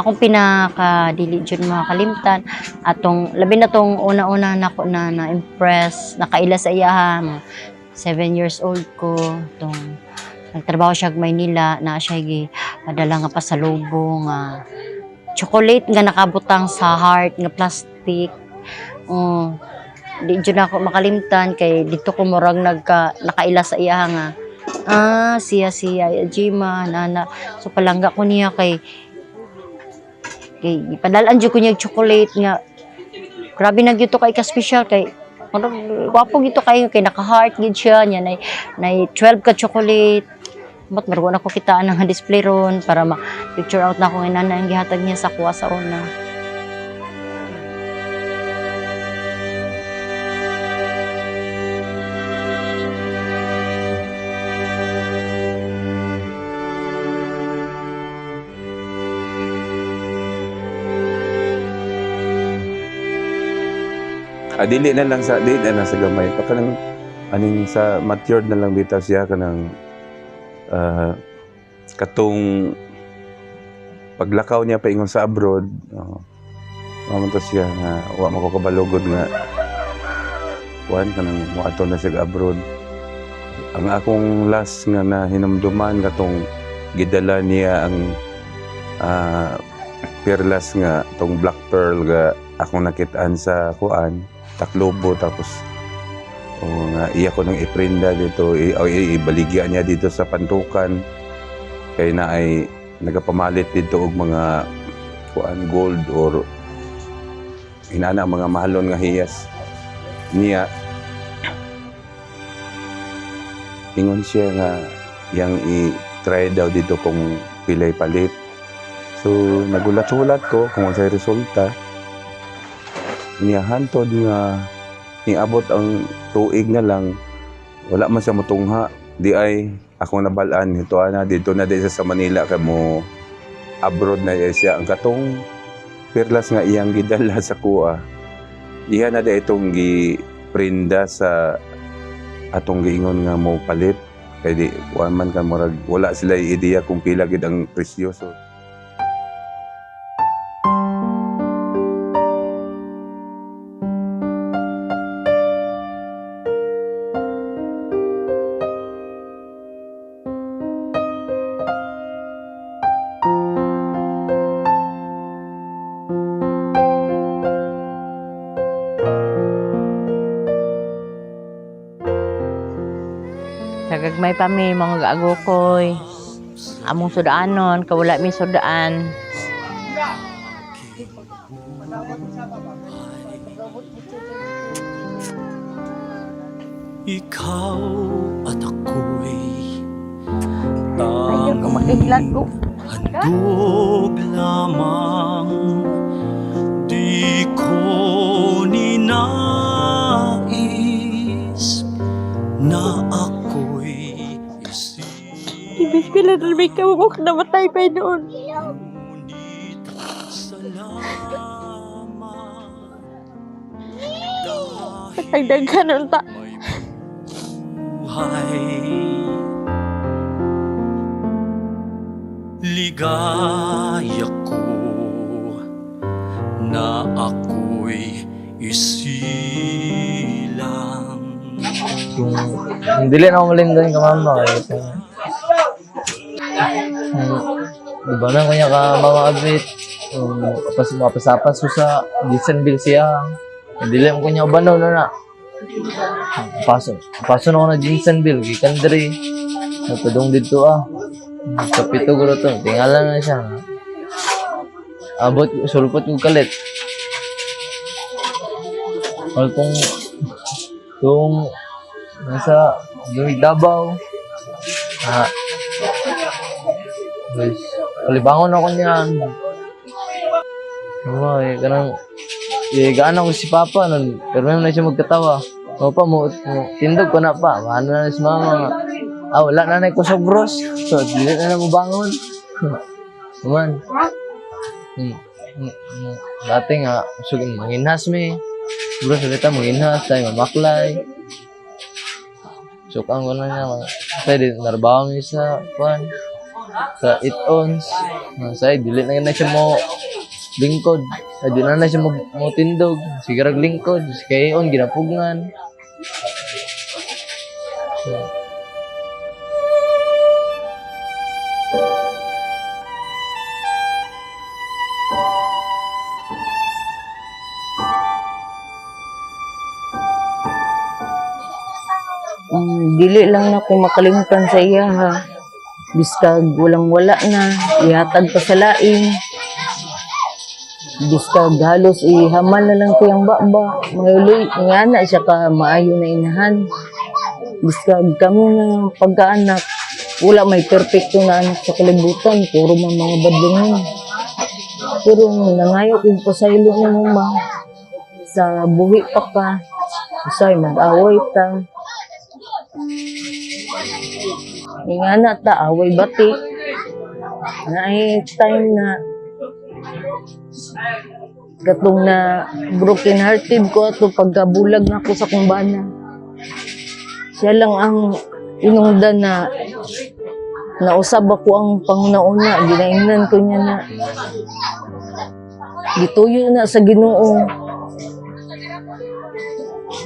akong pinaka-dili jud makalimtan atong labi na tong una-una nako na impress, nakaila sa iyaha. 7 years old ko tong nagtrabaho siya sa Maynila na siya padala nga pasalubong nga chocolate nga nakabutang sa heart nga plastic. Oh, di jud ako makalimtan kay dito ko murag nakaila sa iya nga siya Jima nana so palangga ko niya kay ipadalaan jud ko niya chocolate nga grabe na gyud to kay ka special kay gwapo gito kayo kay naka-heart gid siya nya nay 12 ka chocolate but meron ako kitaan nga display ron para ma-picture out na ako nga nana ang gihatag niya sa kuha sa una. Dili na lang sa sa gamay pa kanang aning sa matured na lang bitaw siya kanang katong paglakaw niya paingon sa abroad mamunta siya nga wa makokabalugod nga kuan kanang moadto na siya abroad. Ang akong last nga na hinumduman katong gidala niya ang perlas nga tong black pearl nga akong nakitaan sa kuan Tacloban tapos nga iya ko nang iprenda dito ibaligya niya dito sa Pantukan kay na ay nagapamalit dito og mga kuan gold or inana mga mahalon nga hiyas niya ingon siya nga yang i-try daw dito kung pilay palit. So nagulat-ulat ko kung sa resulta niya hantod nga niabot ang tuig na lang wala man siya motungha di ay akong nabalaan ito ana dito na di sa Manila kay mo abroad na siya ang katong perlas nga iyang gidala sa kuha iya na di itong giprenda sa atong giingon nga mo palit kay di man ka murag wala sila ideya kung pila gid ang presyo. So Kagagmay pa mi mga gaagokoy. Among sudaanon, kawala mi sudaan. Ikaw at ako'y Ayaw ko makiklat ko. handog lamang di ko ninais na ako'y Ibig ko lang may kawak namatay pa noon. ngunit salamat Ang daghan nun ta. buhay ligaya ko na ako'y isilang. Kung dili na ako malindan ka mama kaya di ba na kanya ka mama abit mapasapas ko sa Jacksonville siya dili mo kanya ubanaw na paso na ako na Jacksonville gikan diri nagpadong dito kapito ko to tingala na siya abot sulpot ko kalit kung nasa Davao guys kalibangon ako niyan kanang gaan ako si Papa nun pero na siya magkatawa pa mo tindog ko na pa ano na si Mama wala na ko sa bros so dili na mo bangon man dati nga sugin manginhas mi bros ulit manginhas tayo mamaklay sukang ko na niya pwede narbaho mi sa kuan sa 8 ons. Say, dili na siya mo lingkod. Ay, di na siya mo tindog. Sige rag lingkod. Kaya on, ginapugngan. Dili lang na ko makalimutan sa iya ha. Biskag walang wala na, ihatag pa sa laing. Biskag halos ihamal na lang ko yung baba. Mayuloy, nga na siya ka maayo na inahan. Biskag kami na pagkaanak, wala may perfecto na anak sa kalibutan, puro mga badlungan. Pero nangayo kong pasaylo ni mama, sa buhi pa ka, usay mag-away ta. Nga na ta, away batik. Naay time na katong na broken hearted ko ato pagkabulag na ako sa kumbana. Siya lang ang inungdan na nausab ako ang pangunauna. Ginaingnan ko niya na gituyo na sa Ginoo.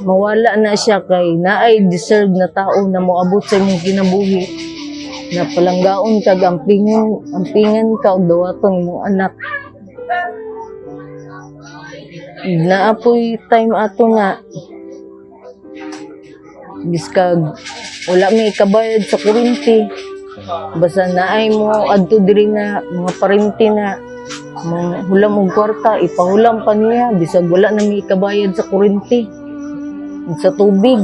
Mawala na siya kay naay deserve na tao na moabot sa imong kinabuhi. Na palanggaon kag ampingan ka og dawaton imong anak. Naapoy time ato na biskag wala may kabayad sa kuryente. Basta naay mo adto diri na mga parente na mga hulam og kwarta, ipahulam pa niya bisag wala na may kabayad sa kuryente. Sa tubig.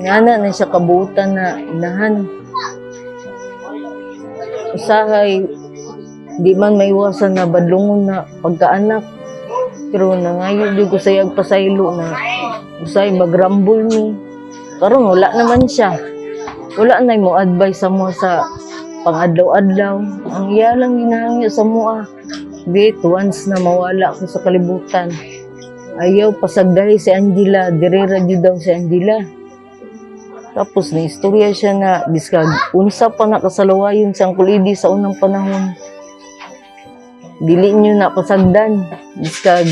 Nga na siya kabuutan na inahan. Usahay, di man maiwasan na badlungon na pagkaanak. Pero nangayo di ko sayag pasaylo na usay magrambol ni. Karon wala naman siya. Wala na mo advice sa mo sa pang-adlaw-adlaw. Ang iya lang ginahangyo sa mo wait, once na mawala ko sa kalibutan. Ayaw pasagdahi si Angela, direra di daw si Angela. Tapos na istorya siya na biskag unsa pa na kasalawayon sa Angkulidi sa unang panahon. Dili nyo na pasagdan, biskag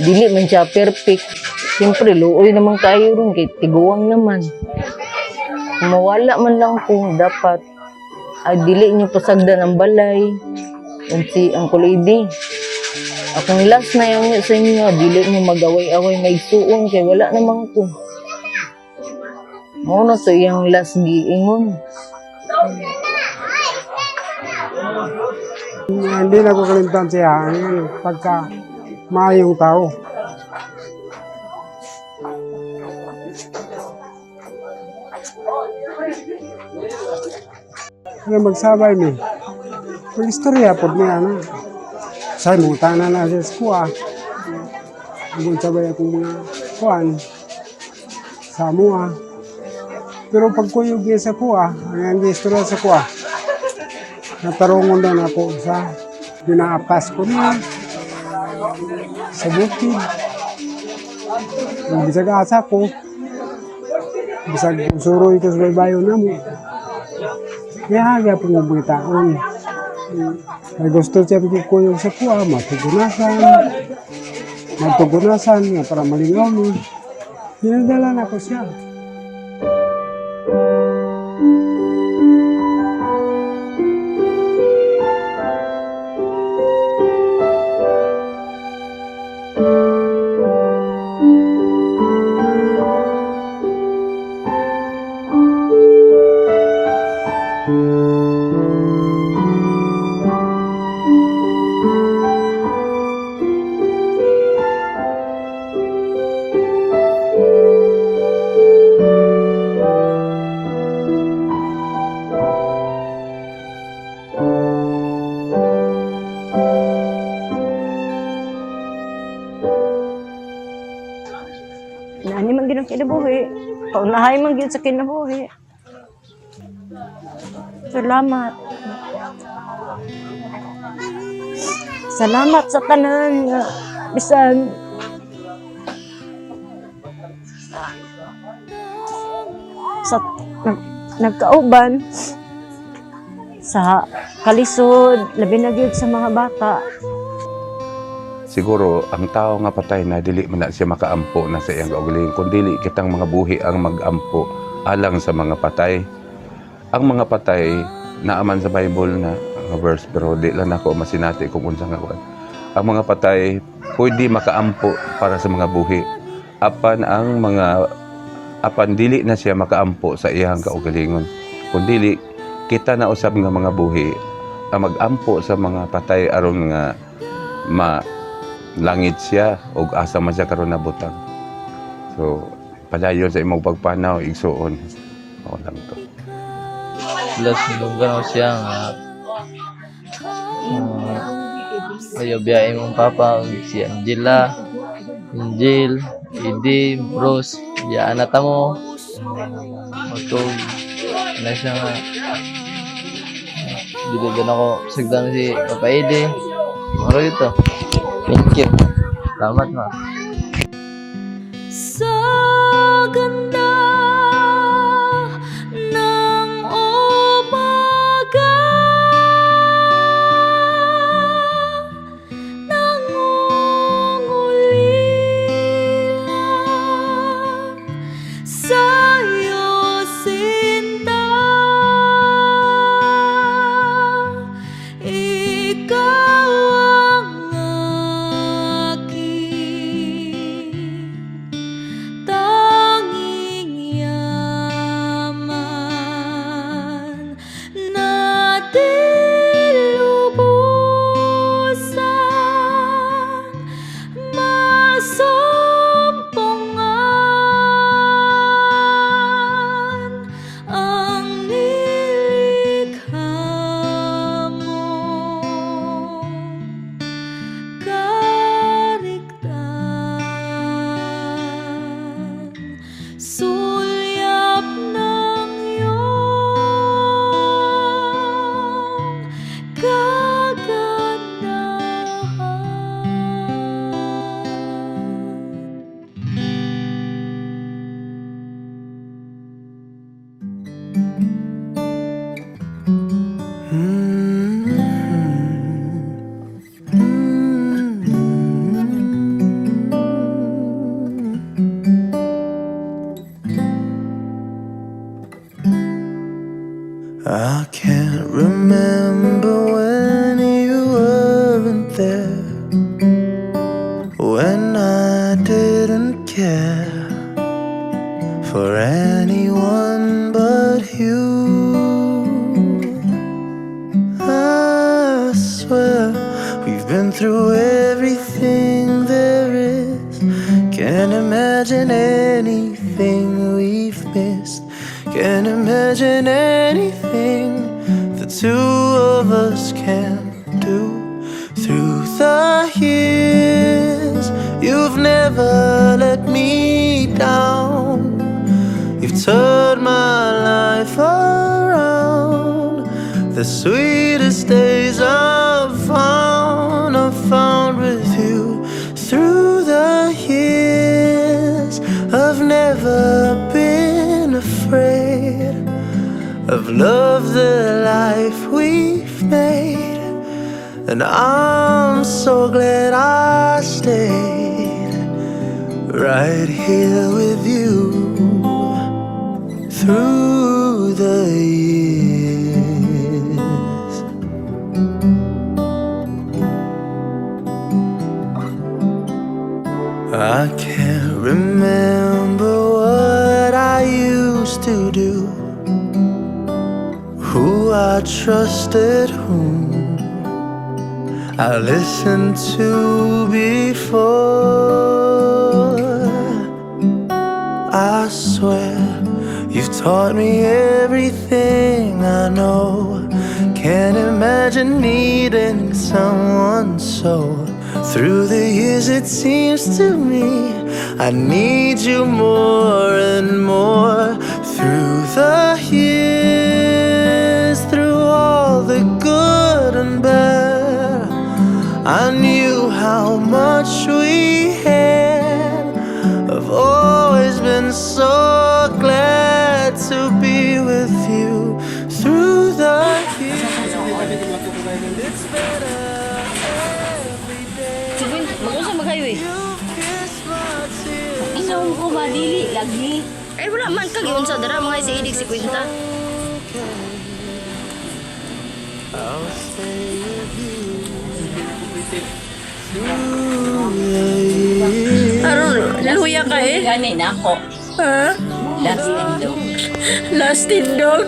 dili man siya perfect. Siyempre, luoy naman kayo ron, kay tiguang naman. Kung mawala man lang po, dapat dili nyo pasagdan ang balay, si Angkulidi. Akong last na yung sa inyo, dili mo mag-away-away, may suong, kay wala naman ko. Muna to yung last giingon. Hindi na ko kalimtan siya pagka maayong tao. Nga magsabay mi. Mag-istorya po niya na. Say, mga tanan na siya sa kuha. Magsabay akong mga kuhan sa mua. Pero pag kuyog niya sa kuha, ang istorya sa kuha, natarungon din ako sa ginaapas ko niya sa bukid. Bisag asa ko, bisag suroy ko sa baybayo na mo. Kaya haga po mga taon. May gusto siya pagkikuyog sa kuha, matugunasan nga para malingaw mo. Dinadala na ko siya. Nani man gid ang kinabuhi. Paunahay man gid sa kinabuhi. Salamat. Salamat sa tanan nga bisan sa nagkauban sa kalisod, labi na gyud sa mga bata. Siguro ang tao nga patay na dili man na siya makaampo na sa iyang kaugalingon, kun dili kitang mga buhi ang magampo alang sa mga patay. Ang mga patay naaman sa Bible na verse, pero di lang ako masinati kung unsa nga kuan. Ang mga patay pwede makaampo para sa mga buhi. Apan dili na siya makaampo sa iyang kaugalingon. Kun dili kita na usab nga mga buhi ang magampo sa mga patay aron nga langit siya o asa man siya karon nabutang. So padayon sa imong pagpanaw igsuon. O lang to. Plus nung ganaw siya nga ayaw biyahe mong papa si Angel, Eddie, Bruce, biyaan na mo. Matog na siya nga. Dito din ako sagdan si Papa Eddie. Maro ito. Thank you. Salamat ma. Sa ganda ng umaga, nangungulila sa'yo sinta, ikaw ang aking tanging yaman na di lubusang masumpungan ang nilikha mo. Kariktan, sulyap ng iyong kagandahan. I can't remember when you weren't there, when I didn't care for anyone but you. I swear we've been through everything there is. Can't imagine anything we've missed. Can't imagine anything the two of us can do. Through the years, you've never let me down. You've turned my life around. The sweetest days I've found with you. Through the years, I've never been afraid of love, the life we've made. And I'm so glad I stayed right here with you through the years. I can't remember what I used to do, who I trusted, whom I listened to before. I swear you've taught me everything I know. Can't imagine needing someone so. Through the years it seems to me I need you more and more. Through the years, through all the good and bad, I knew how much we had. I've always been so glad to be with you through the years. Kaon ko ba dili lagi. Ay, wala man kag yun sa dara, mga si Idig si Kwinta. Aron luya ka eh. Gani na ako. Ha? Last window. Last dog.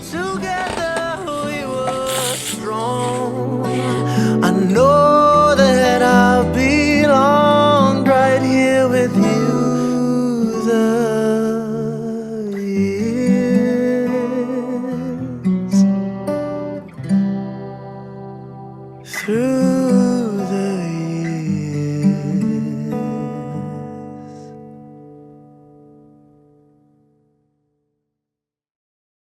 Together we were strong. I know